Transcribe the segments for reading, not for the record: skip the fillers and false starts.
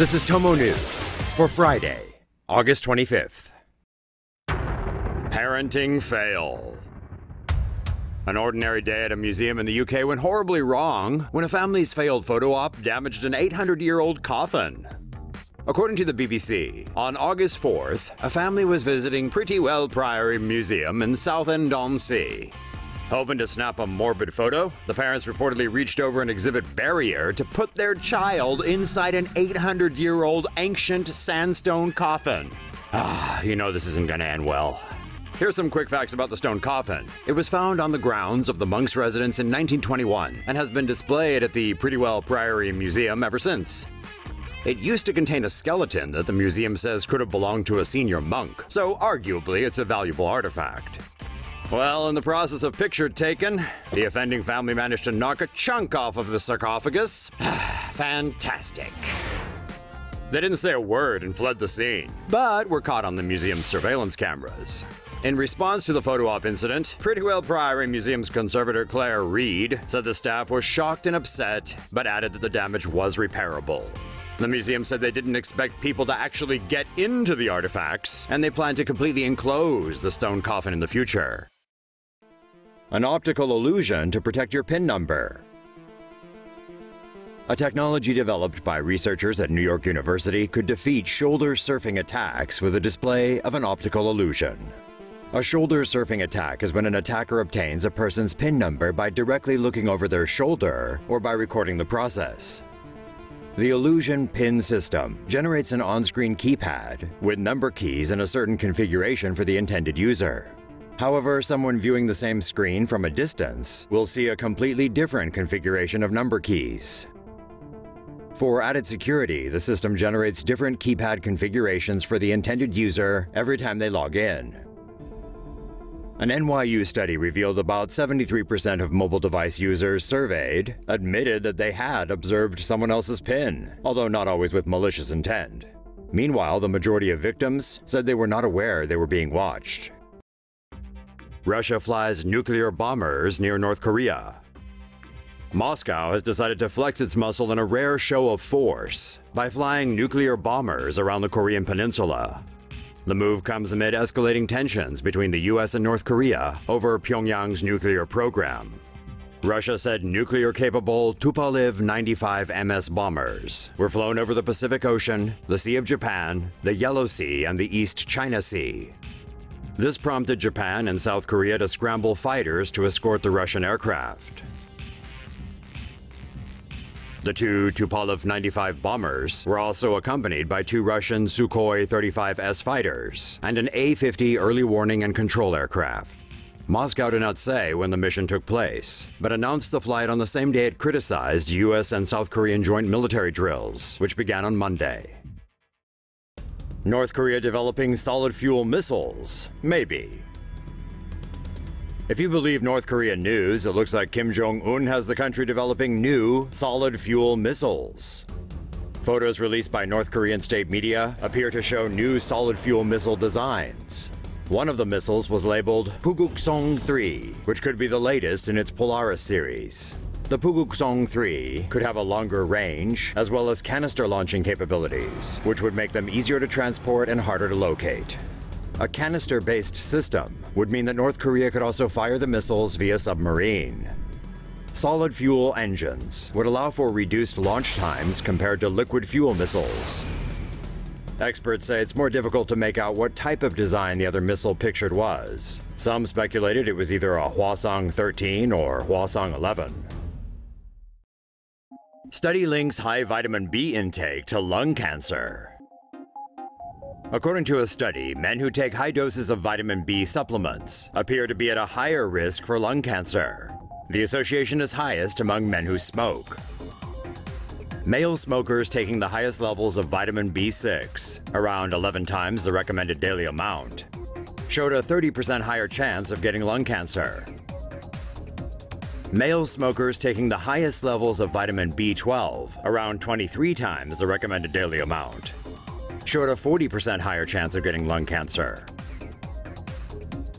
This is TomoNews for Friday, August 25th. Parenting fail. An ordinary day at a museum in the UK went horribly wrong when a family's failed photo op damaged an 800-year-old coffin. According to the BBC, on August 4th, a family was visiting Pretty-Well Priory Museum in Southend-on-Sea. Hoping to snap a morbid photo, the parents reportedly reached over an exhibit barrier to put their child inside an 800-year-old ancient sandstone coffin. You know this isn't gonna end well. Here's some quick facts about the stone coffin. It was found on the grounds of the monk's residence in 1921 and has been displayed at the Pretty-Well Priory Museum ever since. It used to contain a skeleton that the museum says could have belonged to a senior monk, so arguably it's a valuable artifact. Well, in the process of picture taken, the offending family managed to knock a chunk off of the sarcophagus. Fantastic. They didn't say a word and fled the scene, but were caught on the museum's surveillance cameras. In response to the photo op incident, Pretty-Well Priory Museum's conservator Claire Reed said the staff was shocked and upset, but added that the damage was repairable. The museum said they didn't expect people to actually get into the artifacts, and they plan to completely enclose the stone coffin in the future. An optical illusion to protect your PIN number. A technology developed by researchers at New York University could defeat shoulder surfing attacks with a display of an optical illusion. A shoulder surfing attack is when an attacker obtains a person's PIN number by directly looking over their shoulder or by recording the process. The IllusionPIN system generates an on-screen keypad with number keys in a certain configuration for the intended user. However, someone viewing the same screen from a distance will see a completely different configuration of number keys. For added security, the system generates different keypad configurations for the intended user every time they log in. An NYU study revealed about 73% of mobile device users surveyed admitted that they had observed someone else's PIN, although not always with malicious intent. Meanwhile, the majority of victims said they were not aware they were being watched. Russia flies nuclear bombers near North Korea. Moscow has decided to flex its muscle in a rare show of force by flying nuclear bombers around the Korean Peninsula. The move comes amid escalating tensions between the US and North Korea over Pyongyang's nuclear program. Russia said nuclear-capable Tupolev 95 MS bombers were flown over the Pacific Ocean, the Sea of Japan, the Yellow Sea, and the East China Sea. This prompted Japan and South Korea to scramble fighters to escort the Russian aircraft. The two Tupolev 95 bombers were also accompanied by two Russian Sukhoi 35S fighters and an A-50 early warning and control aircraft. Moscow did not say when the mission took place, but announced the flight on the same day it criticized US and South Korean joint military drills, which began on Monday. North Korea developing solid fuel missiles? Maybe. If you believe North Korean news, it looks like Kim Jong-un has the country developing new solid fuel missiles. Photos released by North Korean state media appear to show new solid fuel missile designs. One of the missiles was labeled Puguksong-3, which could be the latest in its Polaris series. The Puguksong-3 could have a longer range, as well as canister launching capabilities, which would make them easier to transport and harder to locate. A canister-based system would mean that North Korea could also fire the missiles via submarine. Solid fuel engines would allow for reduced launch times compared to liquid fuel missiles. Experts say it's more difficult to make out what type of design the other missile pictured was. Some speculated it was either a Hwasong-13 or Hwasong-11. Study links high vitamin B intake to lung cancer. According to a study, men who take high doses of vitamin B supplements appear to be at a higher risk for lung cancer. The association is highest among men who smoke. Male smokers taking the highest levels of vitamin B6, around 11 times the recommended daily amount, showed a 30% higher chance of getting lung cancer. Male smokers taking the highest levels of vitamin B12, around 23 times the recommended daily amount, showed a 40% higher chance of getting lung cancer.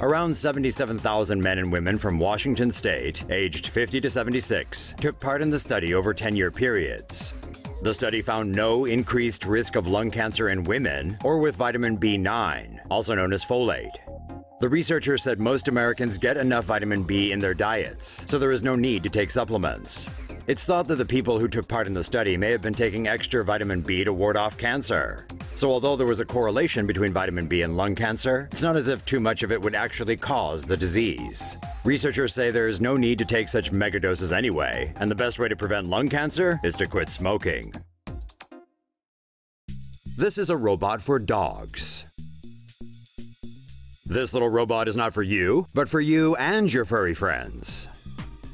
Around 77,000 men and women from Washington state, aged 50 to 76, took part in the study over 10-year periods. The study found no increased risk of lung cancer in women or with vitamin B9, also known as folate. The researchers said most Americans get enough vitamin B in their diets, so there is no need to take supplements. It's thought that the people who took part in the study may have been taking extra vitamin B to ward off cancer. So although there was a correlation between vitamin B and lung cancer, it's not as if too much of it would actually cause the disease. Researchers say there is no need to take such megadoses anyway, and the best way to prevent lung cancer is to quit smoking. This is a robot for dogs. This little robot is not for you, but for you and your furry friends.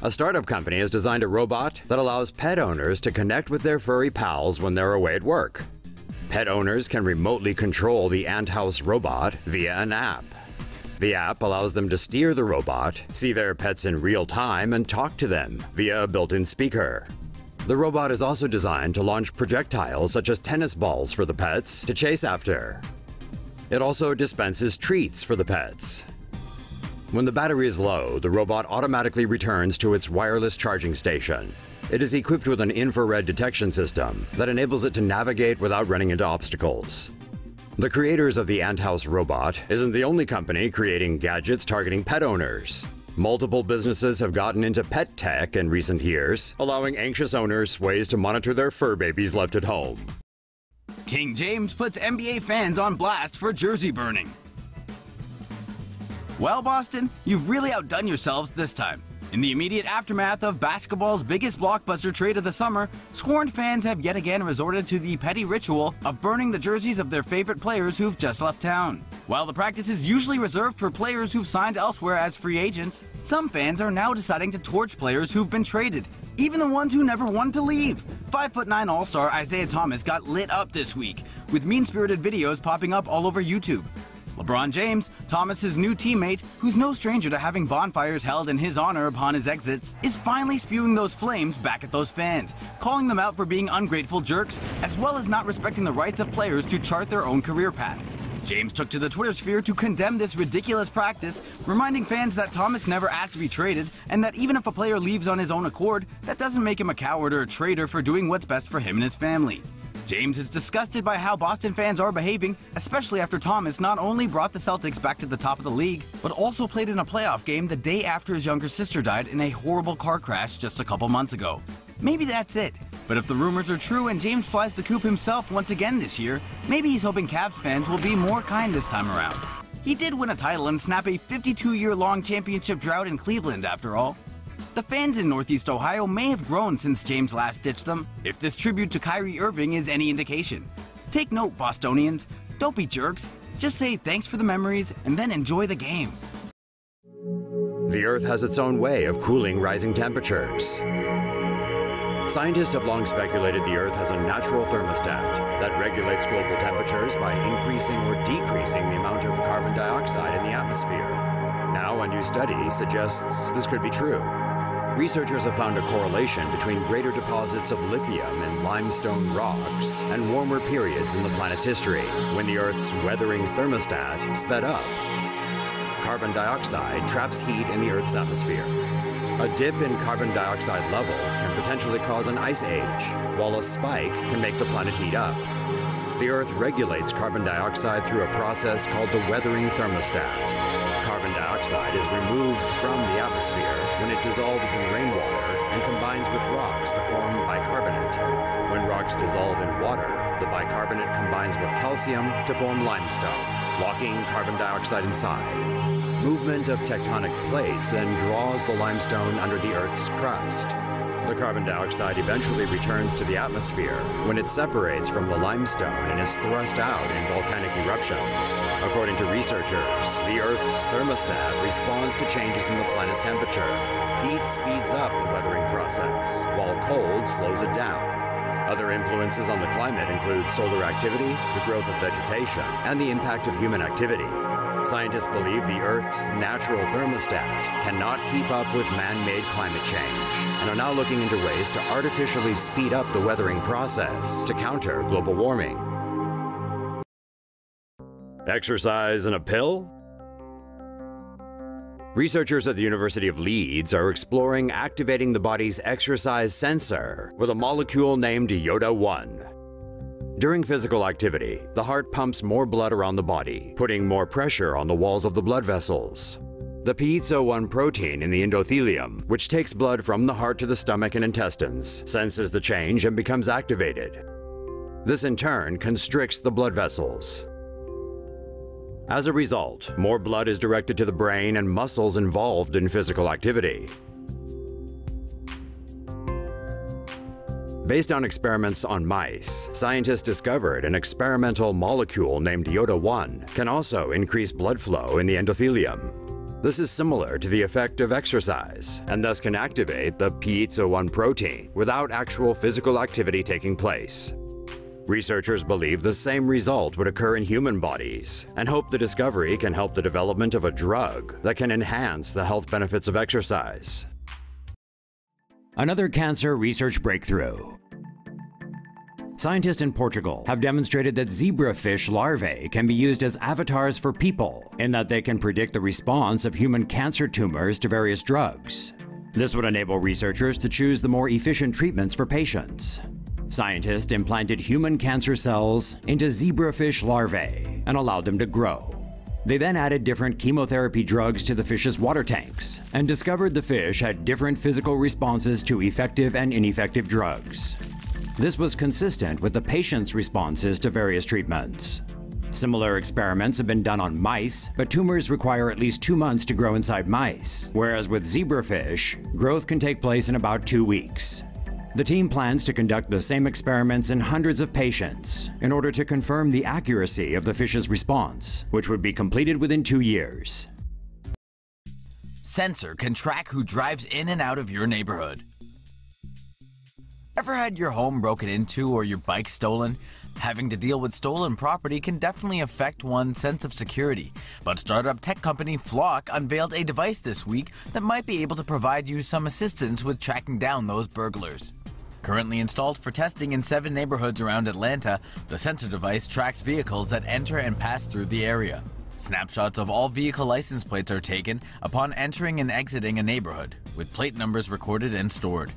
A startup company has designed a robot that allows pet owners to connect with their furry pals when they're away at work. Pet owners can remotely control the Ant House robot via an app. The app allows them to steer the robot, see their pets in real time, and talk to them via a built-in speaker. The robot is also designed to launch projectiles such as tennis balls for the pets to chase after. It also dispenses treats for the pets. When the battery is low, the robot automatically returns to its wireless charging station. It is equipped with an infrared detection system that enables it to navigate without running into obstacles. The creators of the Ant House robot isn't the only company creating gadgets targeting pet owners. Multiple businesses have gotten into pet tech in recent years, allowing anxious owners ways to monitor their fur babies left at home. King James puts NBA fans on blast for jersey burning. Well, Boston, you've really outdone yourselves this time. In the immediate aftermath of basketball's biggest blockbuster trade of the summer, scorned fans have yet again resorted to the petty ritual of burning the jerseys of their favorite players who've just left town. While the practice is usually reserved for players who've signed elsewhere as free agents, some fans are now deciding to torch players who've been traded, even the ones who never wanted to leave. 5'9" All-Star Isaiah Thomas got lit up this week, with mean-spirited videos popping up all over YouTube. LeBron James, Thomas's new teammate, who's no stranger to having bonfires held in his honor upon his exits, is finally spewing those flames back at those fans, calling them out for being ungrateful jerks, as well as not respecting the rights of players to chart their own career paths. James took to the Twitter sphere to condemn this ridiculous practice, reminding fans that Thomas never asked to be traded, and that even if a player leaves on his own accord, that doesn't make him a coward or a traitor for doing what's best for him and his family. James is disgusted by how Boston fans are behaving, especially after Thomas not only brought the Celtics back to the top of the league, but also played in a playoff game the day after his younger sister died in a horrible car crash just a couple months ago. Maybe that's it. But if the rumors are true and James flies the coop himself once again this year, maybe he's hoping Cavs fans will be more kind this time around. He did win a title and snap a 52-year-long championship drought in Cleveland, after all. The fans in Northeast Ohio may have grown since James last ditched them, if this tribute to Kyrie Irving is any indication. Take note, Bostonians. Don't be jerks. Just say thanks for the memories and then enjoy the game. The Earth has its own way of cooling rising temperatures. Scientists have long speculated the Earth has a natural thermostat that regulates global temperatures by increasing or decreasing the amount of carbon dioxide in the atmosphere. Now, a new study suggests this could be true. Researchers have found a correlation between greater deposits of lithium in limestone rocks and warmer periods in the planet's history, when the Earth's weathering thermostat sped up. Carbon dioxide traps heat in the Earth's atmosphere. A dip in carbon dioxide levels can potentially cause an ice age, while a spike can make the planet heat up. The Earth regulates carbon dioxide through a process called the weathering thermostat. Carbon dioxide is removed from the atmosphere when it dissolves in rainwater and combines with rocks to form bicarbonate. When rocks dissolve in water, the bicarbonate combines with calcium to form limestone, locking carbon dioxide inside. Movement of tectonic plates then draws the limestone under the Earth's crust. The carbon dioxide eventually returns to the atmosphere when it separates from the limestone and is thrust out in volcanic eruptions. According to researchers, the Earth's thermostat responds to changes in the planet's temperature. Heat speeds up the weathering process, while cold slows it down. Other influences on the climate include solar activity, the growth of vegetation, and the impact of human activity. Scientists believe the Earth's natural thermostat cannot keep up with man-made climate change and are now looking into ways to artificially speed up the weathering process to counter global warming. Exercise in a pill? Researchers at the University of Leeds are exploring activating the body's exercise sensor with a molecule named IOTA-1. During physical activity, the heart pumps more blood around the body, putting more pressure on the walls of the blood vessels. The piezo-1 protein in the endothelium, which takes blood from the heart to the stomach and intestines, senses the change and becomes activated. This in turn constricts the blood vessels. As a result, more blood is directed to the brain and muscles involved in physical activity. Based on experiments on mice, scientists discovered an experimental molecule named IOTA-1 can also increase blood flow in the endothelium. This is similar to the effect of exercise, and thus can activate the piezo-1 protein without actual physical activity taking place. Researchers believe the same result would occur in human bodies, and hope the discovery can help the development of a drug that can enhance the health benefits of exercise. Another cancer research breakthrough. Scientists in Portugal have demonstrated that zebrafish larvae can be used as avatars for people, in that they can predict the response of human cancer tumors to various drugs. This would enable researchers to choose the more efficient treatments for patients. Scientists implanted human cancer cells into zebrafish larvae and allowed them to grow. They then added different chemotherapy drugs to the fish's water tanks and discovered the fish had different physical responses to effective and ineffective drugs. This was consistent with the patient's responses to various treatments. Similar experiments have been done on mice, but tumors require at least 2 months to grow inside mice, whereas with zebrafish, growth can take place in about 2 weeks. The team plans to conduct the same experiments in hundreds of patients in order to confirm the accuracy of the fish's response, which would be completed within 2 years. Sensor can track who drives in and out of your neighborhood. Ever had your home broken into or your bike stolen? Having to deal with stolen property can definitely affect one's sense of security, but startup tech company Flock unveiled a device this week that might be able to provide you some assistance with tracking down those burglars. Currently installed for testing in 7 neighborhoods around Atlanta, the sensor device tracks vehicles that enter and pass through the area. Snapshots of all vehicle license plates are taken upon entering and exiting a neighborhood, with plate numbers recorded and stored.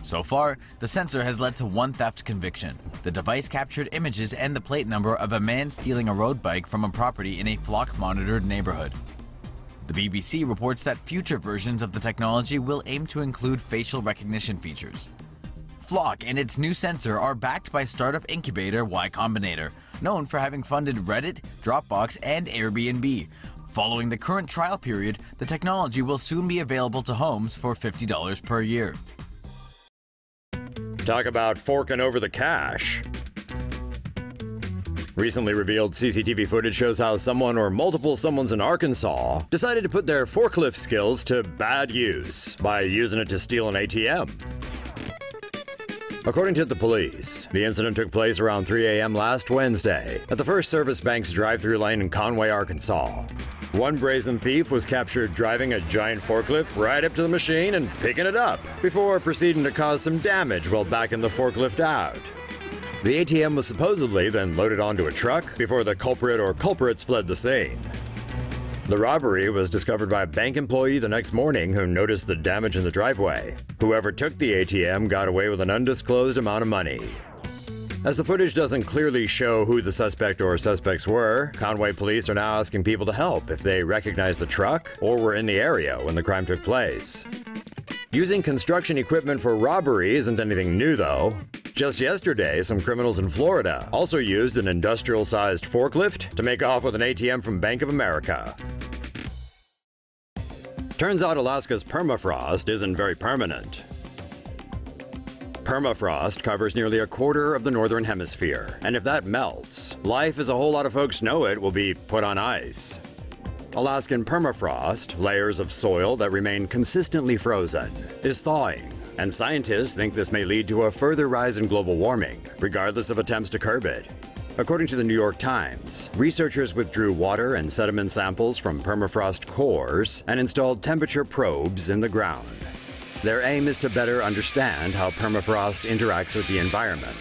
So far, the sensor has led to 1 theft conviction. The device captured images and the plate number of a man stealing a road bike from a property in a Flock-monitored neighborhood. The BBC reports that future versions of the technology will aim to include facial recognition features. Flock and its new sensor are backed by startup incubator Y Combinator, known for having funded Reddit, Dropbox, and Airbnb. Following the current trial period, the technology will soon be available to homes for $50 per year. Talk about forking over the cash. Recently revealed CCTV footage shows how someone or multiple someones in Arkansas decided to put their forklift skills to bad use by using it to steal an ATM. According to the police, the incident took place around 3 a.m. last Wednesday at the First Service Bank's drive-through lane in Conway, Arkansas. One brazen thief was captured driving a giant forklift right up to the machine and picking it up, before proceeding to cause some damage while backing the forklift out. The ATM was supposedly then loaded onto a truck before the culprit or culprits fled the scene. The robbery was discovered by a bank employee the next morning who noticed the damage in the driveway. Whoever took the ATM got away with an undisclosed amount of money. As the footage doesn't clearly show who the suspect or suspects were, Conway police are now asking people to help if they recognize the truck or were in the area when the crime took place. Using construction equipment for robbery isn't anything new, though. Just yesterday, some criminals in Florida also used an industrial-sized forklift to make off with an ATM from Bank of America. Turns out Alaska's permafrost isn't very permanent. Permafrost covers nearly a quarter of the northern hemisphere, and if that melts, life as a whole lot of folks know it will be put on ice. Alaskan permafrost, layers of soil that remain consistently frozen, is thawing, and scientists think this may lead to a further rise in global warming, regardless of attempts to curb it. According to the New York Times, researchers withdrew water and sediment samples from permafrost cores and installed temperature probes in the ground. Their aim is to better understand how permafrost interacts with the environment.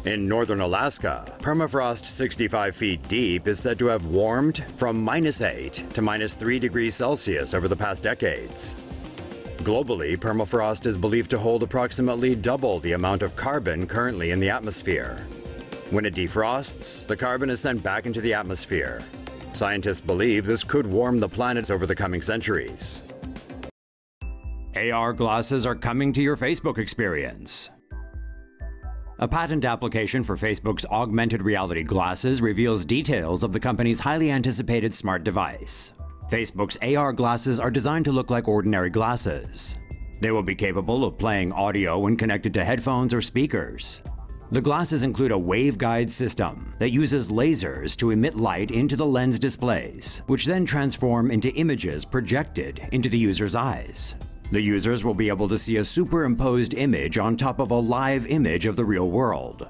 In northern Alaska, permafrost 65 feet deep is said to have warmed from -8 to -3 degrees Celsius over the past decades. Globally, permafrost is believed to hold approximately double the amount of carbon currently in the atmosphere. When it defrosts, the carbon is sent back into the atmosphere. Scientists believe this could warm the planet over the coming centuries. AR glasses are coming to your Facebook experience. A patent application for Facebook's augmented reality glasses reveals details of the company's highly anticipated smart device. Facebook's AR glasses are designed to look like ordinary glasses. They will be capable of playing audio when connected to headphones or speakers. The glasses include a waveguide system that uses lasers to emit light into the lens displays, which then transform into images projected into the user's eyes. The users will be able to see a superimposed image on top of a live image of the real world.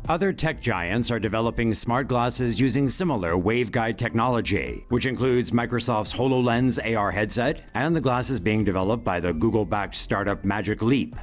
Other tech giants are developing smart glasses using similar waveguide technology, which includes Microsoft's HoloLens AR headset and the glasses being developed by the Google-backed startup Magic Leap.